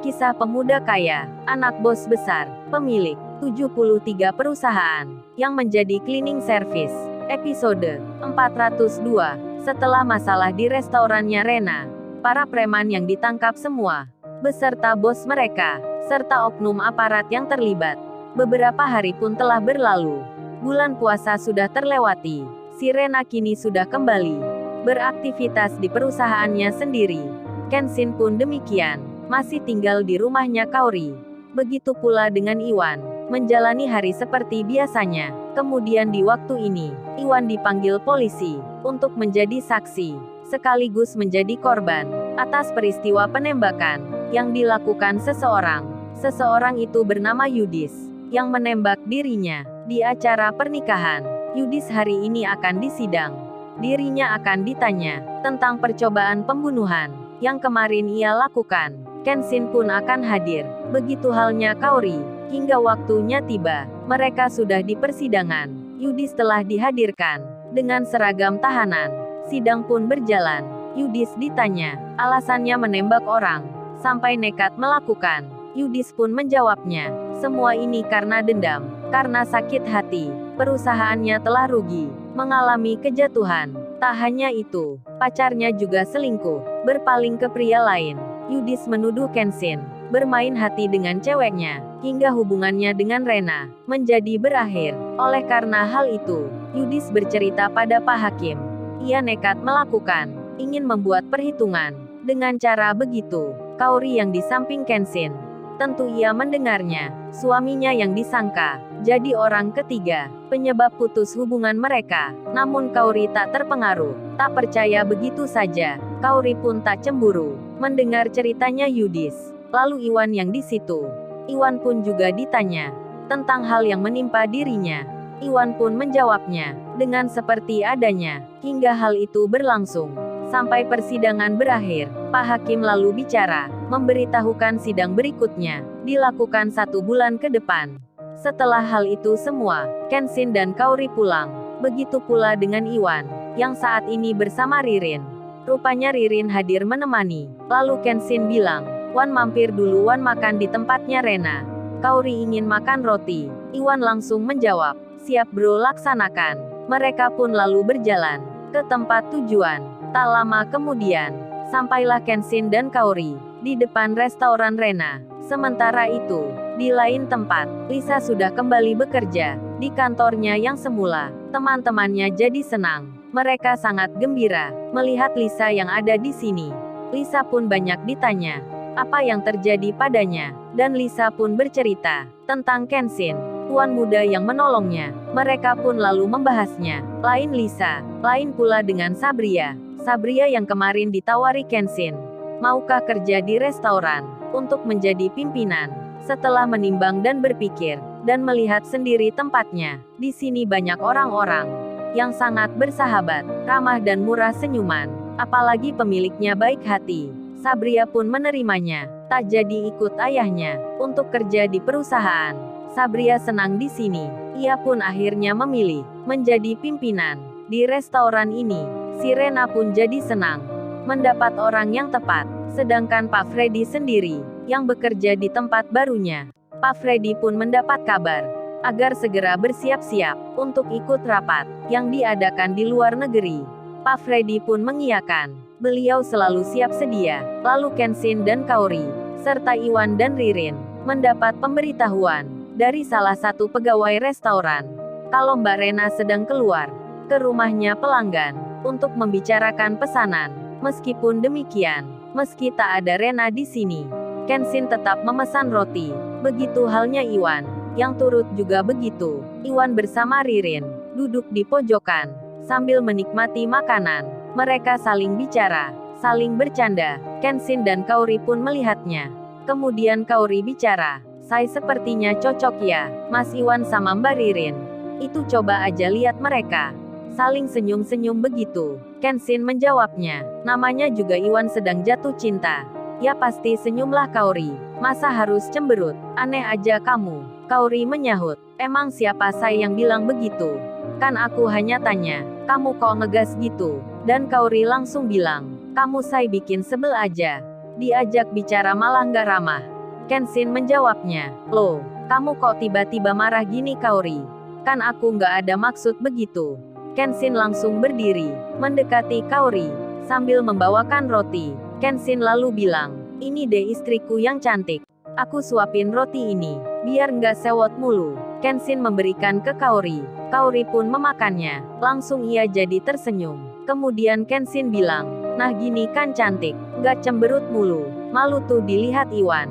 Kisah pemuda kaya, anak bos besar, pemilik 73 perusahaan, yang menjadi cleaning service. Episode 402. Setelah masalah di restorannya Rena, para preman yang ditangkap semua, beserta bos mereka, serta oknum aparat yang terlibat. Beberapa hari pun telah berlalu. Bulan puasa sudah terlewati. Si Rena kini sudah kembali beraktivitas di perusahaannya sendiri. Kenshin pun demikian, masih tinggal di rumahnya Kaori. Begitu pula dengan Iwan, menjalani hari seperti biasanya. Kemudian di waktu ini, Iwan dipanggil polisi untuk menjadi saksi, sekaligus menjadi korban atas peristiwa penembakan yang dilakukan seseorang. Seseorang itu bernama Yudis, yang menembak dirinya di acara pernikahan. Yudis hari ini akan disidang. Dirinya akan ditanya tentang percobaan pembunuhan yang kemarin ia lakukan. Kenshin pun akan hadir. Begitu halnya Kaori. Hingga waktunya tiba, mereka sudah di persidangan. Yudis telah dihadirkan dengan seragam tahanan. Sidang pun berjalan. Yudis ditanya alasannya menembak orang sampai nekat melakukan. Yudis pun menjawabnya, semua ini karena dendam, karena sakit hati. Perusahaannya telah rugi, mengalami kejatuhan. Tak hanya itu, pacarnya juga selingkuh, berpaling ke pria lain. Yudis menuduh Kenshin bermain hati dengan ceweknya, hingga hubungannya dengan Rena menjadi berakhir. Oleh karena hal itu, Yudis bercerita pada Pak Hakim. Ia nekat melakukan, ingin membuat perhitungan. Dengan cara begitu, Kaori yang di samping Kenshin, tentu ia mendengarnya. Suaminya yang disangka jadi orang ketiga, penyebab putus hubungan mereka. Namun Kaori tak terpengaruh, tak percaya begitu saja. Kaori pun tak cemburu mendengar ceritanya Yudis. Lalu Iwan yang di situ. Iwan pun juga ditanya tentang hal yang menimpa dirinya. Iwan pun menjawabnya dengan seperti adanya, hingga hal itu berlangsung sampai persidangan berakhir. Pak Hakim lalu bicara, memberitahukan sidang berikutnya dilakukan 1 bulan ke depan. Setelah hal itu semua, Kenshin dan Kaori pulang. Begitu pula dengan Iwan, yang saat ini bersama Ririn. Rupanya Ririn hadir menemani. Lalu Kenshin bilang, "Wan mampir dulu, Wan makan di tempatnya Rena. Kaori ingin makan roti." Iwan langsung menjawab, "Siap bro, laksanakan." Mereka pun lalu berjalan ke tempat tujuan. Tak lama kemudian, sampailah Kenshin dan Kaori di depan restoran Rena. Sementara itu, di lain tempat, Lisa sudah kembali bekerja di kantornya yang semula. Teman-temannya jadi senang. Mereka sangat gembira melihat Lisa yang ada di sini. Lisa pun banyak ditanya apa yang terjadi padanya, dan Lisa pun bercerita tentang Kenshin, tuan muda yang menolongnya. Mereka pun lalu membahasnya. Lain Lisa, lain pula dengan Sabria. Sabria yang kemarin ditawari Kenshin, maukah kerja di restoran untuk menjadi pimpinan? Setelah menimbang dan berpikir, dan melihat sendiri tempatnya, di sini banyak orang-orang yang sangat bersahabat, ramah dan murah senyuman. Apalagi pemiliknya baik hati. Sabria pun menerimanya, tak jadi ikut ayahnya untuk kerja di perusahaan. Sabria senang di sini. Ia pun akhirnya memilih menjadi pimpinan di restoran ini. Si Rena pun jadi senang mendapat orang yang tepat. Sedangkan Pak Freddy sendiri, yang bekerja di tempat barunya. Pak Freddy pun mendapat kabar agar segera bersiap-siap untuk ikut rapat yang diadakan di luar negeri. Pak Freddy pun mengiyakan. Beliau selalu siap sedia. Lalu Kenshin dan Kaori, serta Iwan dan Ririn, mendapat pemberitahuan dari salah satu pegawai restoran kalau Mbak Rena sedang keluar ke rumahnya pelanggan untuk membicarakan pesanan. Meskipun demikian, meski tak ada Rena di sini, Kenshin tetap memesan roti. Begitu halnya Iwan, yang turut juga begitu. Iwan bersama Ririn duduk di pojokan sambil menikmati makanan. Mereka saling bicara, saling bercanda. Kenshin dan Kaori pun melihatnya. Kemudian Kaori bicara, "Saya sepertinya cocok ya, Mas Iwan sama Mbak Ririn. Itu coba aja lihat mereka." Saling senyum-senyum begitu. Kenshin menjawabnya, namanya juga Iwan sedang jatuh cinta. "Ya pasti senyumlah Kaori. Masa harus cemberut? Aneh aja kamu." Kaori menyahut, "Emang siapa saya yang bilang begitu? Kan aku hanya tanya, kamu kok ngegas gitu?" Dan Kaori langsung bilang, "Kamu saya bikin sebel aja. Diajak bicara malah nggak ramah." Kenshin menjawabnya. Loh, kamu kok tiba-tiba marah gini Kaori? Kan aku nggak ada maksud begitu. Kenshin langsung berdiri, mendekati Kaori, sambil membawakan roti. Kenshin lalu bilang, ini deh istriku yang cantik. Aku suapin roti ini, biar nggak sewot mulu. Kenshin memberikan ke Kaori. Kaori pun memakannya. Langsung ia jadi tersenyum. Kemudian Kenshin bilang, nah gini kan cantik, nggak cemberut mulu. Malu tuh dilihat Iwan.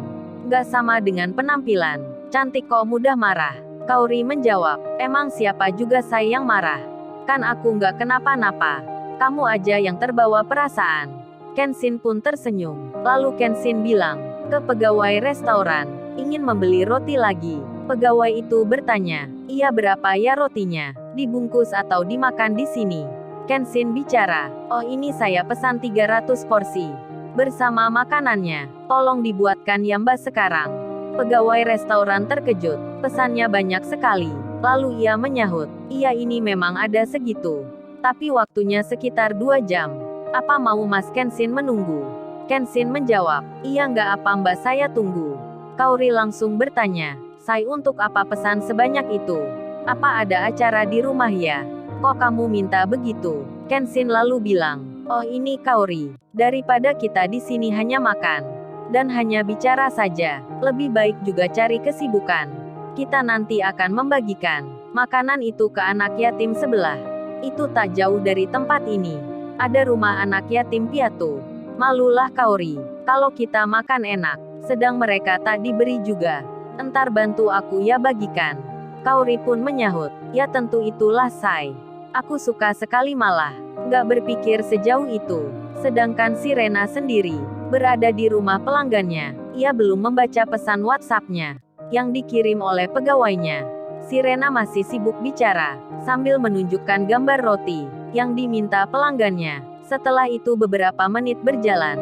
Nggak sama dengan penampilan. Cantik kok mudah marah. Kaori menjawab, emang siapa juga saya yang marah? Kan aku nggak kenapa-napa. Kamu aja yang terbawa perasaan. Kenshin pun tersenyum. Lalu Kenshin bilang, ke pegawai restoran, ingin membeli roti lagi. Pegawai itu bertanya, iya berapa ya rotinya? Dibungkus atau dimakan di sini? Kenshin bicara, oh ini saya pesan 300 porsi. Bersama makanannya, tolong dibuatkan ya Mbak sekarang. Pegawai restoran terkejut, pesannya banyak sekali. Lalu ia menyahut, iya ini memang ada segitu. Tapi waktunya sekitar 2 jam. Apa mau Mas Kenshin menunggu? Kenshin menjawab, iya nggak apa Mbak saya tunggu. Kaori langsung bertanya, Sai untuk apa pesan sebanyak itu? Apa ada acara di rumah ya? Kok kamu minta begitu? Kenshin lalu bilang, oh ini Kaori, daripada kita di sini hanya makan dan hanya bicara saja, lebih baik juga cari kesibukan. Kita nanti akan membagikan makanan itu ke anak yatim sebelah. Itu tak jauh dari tempat ini. Ada rumah anak yatim piatu. Malulah Kaori, kalau kita makan enak, sedang mereka tak diberi juga. Entar bantu aku ya bagikan. Kaori pun menyahut, ya tentu itulah Sai. Aku suka sekali malah, nggak berpikir sejauh itu. Sedangkan si Rena sendiri, berada di rumah pelanggannya, ia belum membaca pesan WhatsApp-nya yang dikirim oleh pegawainya. Si Rena masih sibuk bicara, sambil menunjukkan gambar roti yang diminta pelanggannya. Setelah itu beberapa menit berjalan.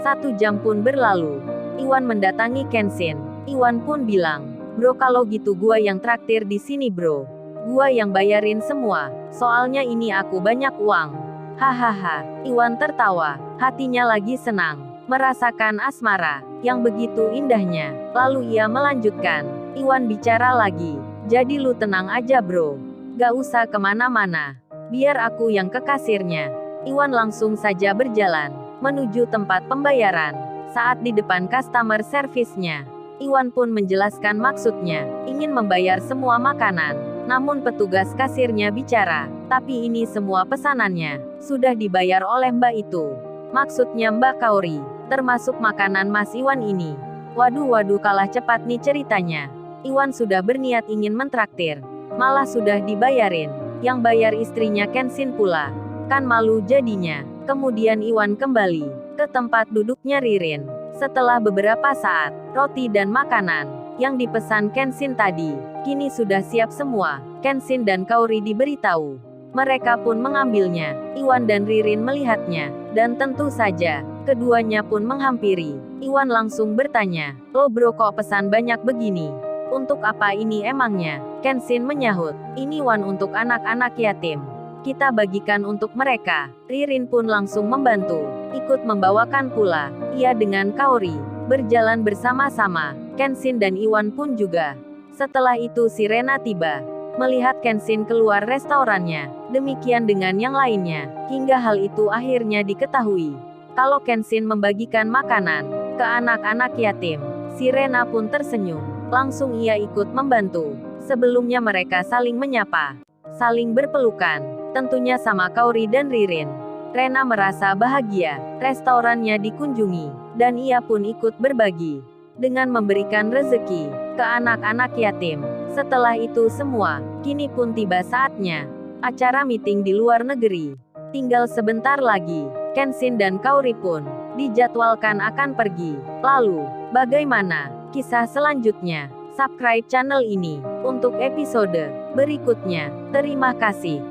1 jam pun berlalu. Iwan mendatangi Kenshin. Iwan pun bilang, bro kalau gitu gua yang traktir di sini bro. Gua yang bayarin semua, soalnya ini aku banyak uang. Hahaha, Iwan tertawa, hatinya lagi senang. Merasakan asmara yang begitu indahnya. Lalu ia melanjutkan, Iwan bicara lagi, jadi lu tenang aja bro, gak usah kemana-mana, biar aku yang ke kasirnya. Iwan langsung saja berjalan menuju tempat pembayaran. Saat di depan customer service-nya, Iwan pun menjelaskan maksudnya, ingin membayar semua makanan. Namun petugas kasirnya bicara, tapi ini semua pesanannya sudah dibayar oleh mbak itu. Maksudnya Mbak Kaori, termasuk makanan Mas Iwan ini. Waduh kalah cepat nih ceritanya. Iwan sudah berniat ingin mentraktir, malah sudah dibayarin. Yang bayar istrinya Kenshin pula. Kan malu jadinya. Kemudian Iwan kembali ke tempat duduknya Ririn. Setelah beberapa saat, roti dan makanan yang dipesan Kenshin tadi, kini sudah siap semua. Kenshin dan Kaori diberitahu. Mereka pun mengambilnya. Iwan dan Ririn melihatnya, dan tentu saja, keduanya pun menghampiri. Iwan langsung bertanya, lo bro kok pesan banyak begini? Untuk apa ini emangnya? Kenshin menyahut, ini Wan untuk anak-anak yatim. Kita bagikan untuk mereka. Ririn pun langsung membantu, ikut membawakan pula. Ia dengan Kaori, berjalan bersama-sama. Kenshin dan Iwan pun juga. Setelah itu si Rena tiba. Melihat Kenshin keluar restorannya, demikian dengan yang lainnya, hingga hal itu akhirnya diketahui. Kalau Kenshin membagikan makanan ke anak-anak yatim, si Rena pun tersenyum. Langsung ia ikut membantu. Sebelumnya mereka saling menyapa, saling berpelukan, tentunya sama Kaori dan Ririn. Rena merasa bahagia, restorannya dikunjungi, dan ia pun ikut berbagi dengan memberikan rezeki ke anak-anak yatim. Setelah itu semua, kini pun tiba saatnya acara meeting di luar negeri. Tinggal sebentar lagi, Kenshin dan Kaori pun dijadwalkan akan pergi. Lalu, bagaimana kisah selanjutnya? Subscribe channel ini untuk episode berikutnya. Terima kasih.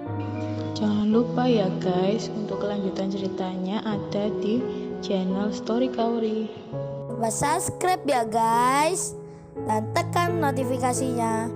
Jangan lupa ya guys, untuk kelanjutan ceritanya ada di channel Story Kaori. Subscribe ya guys, dan tekan notifikasinya